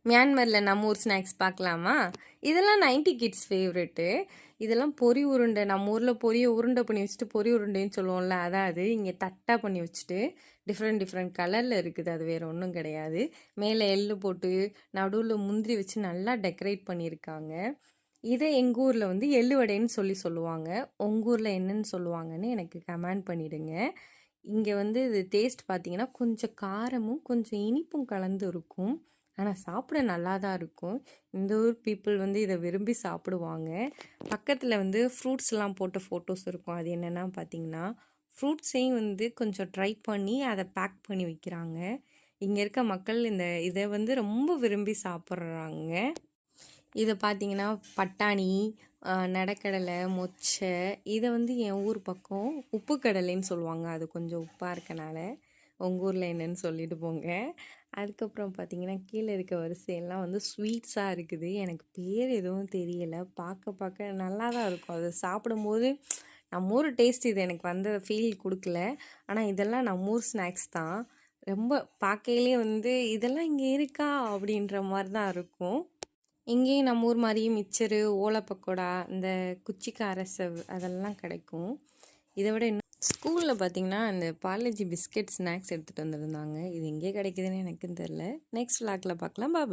மியான்மரில் நம்ம ஊர் ஸ்நாக்ஸ் பார்க்கலாமா? இதெல்லாம் 90 கிட்ஸ் ஃபேவரெட்டு. இதெல்லாம் பொரி உருண்டை. நம்ம ஊரில் பொரியை உருண்டை பண்ணி வச்சுட்டு பொரி உருண்டைன்னு சொல்லுவோம்ல, அதாவது இங்கே தட்டாக பண்ணி வச்சுட்டு டிஃப்ரெண்ட் கலரில் இருக்குது. அது வேறு ஒன்றும் கிடையாது. மேலே எள்ளு போட்டு நடுவில் முந்திரி வச்சு நல்லா டெக்கரேட் பண்ணியிருக்காங்க. இதை எங்கள் ஊரில் வந்து எள்ளு வடைன்னு சொல்லுவாங்க. உங்கள் ஊரில் என்னன்னு சொல்லுவாங்கன்னு எனக்கு கமெண்ட் பண்ணிவிடுங்க. இங்கே வந்து இது டேஸ்ட் பார்த்தீங்கன்னா கொஞ்சம் காரமும் கொஞ்சம் இனிப்பும் கலந்து இருக்கும். ஆனால் சாப்பிட நல்லா தான் இருக்கும். இந்த ஊர் பீப்புள் வந்து இதை விரும்பி சாப்பிடுவாங்க. பக்கத்தில் வந்து ஃப்ரூட்ஸ்லாம் போட்ட ஃபோட்டோஸ் இருக்கும். அது என்னென்னா பார்த்தீங்கன்னா, ஃப்ரூட்ஸையும் வந்து கொஞ்சம் ட்ரை பண்ணி அதை பேக் பண்ணி வைக்கிறாங்க. இங்கே இருக்க மக்கள் இதை வந்து ரொம்ப விரும்பி சாப்பிட்றாங்க. இதை பார்த்தீங்கன்னா பட்டாணி, நடக்கடலை, மொச்சை, இதை வந்து என் ஊர் பக்கம் உப்பு கடலைன்னு சொல்லுவாங்க. அது கொஞ்சம் உப்பாக இருக்கனால உங்கள் ஊரில் என்னன்னு சொல்லிட்டு போங்க. அதுக்கப்புறம் பார்த்தீங்கன்னா கீழே இருக்க வரிசையெல்லாம் வந்து ஸ்வீட்ஸாக இருக்குது. எனக்கு பேர் எதுவும் தெரியலை. பார்க்க நல்லா தான் இருக்கும். அதை சாப்பிடும்போது நம்ம ஊர் டேஸ்ட் இது எனக்கு வந்த ஃபீல் கொடுக்கல. ஆனால் இதெல்லாம் நம்ம ஊர் ஸ்நாக்ஸ் தான். ரொம்ப பார்க்கையிலே வந்து இதெல்லாம் இங்கே இருக்கா அப்படின்ற மாதிரி தான் இருக்கும். இங்கேயும் நம்ம ஊர் மாதிரியே மிச்சரு, ஓலை பக்கோடா, இந்த குச்சிக்கார செவ் அதெல்லாம் கிடைக்கும். இதை விட இன்னும் ஸ்கூலில் பார்த்தீங்கன்னா இந்த பார்லேஜி பிஸ்கெட் ஸ்நாக்ஸ் எடுத்துகிட்டு வந்திருந்தாங்க. இது எங்கே கிடைக்குதுன்னு எனக்கும் தெரில. நெக்ஸ்ட் விளாக்கில் பார்க்கலாம். பாய்.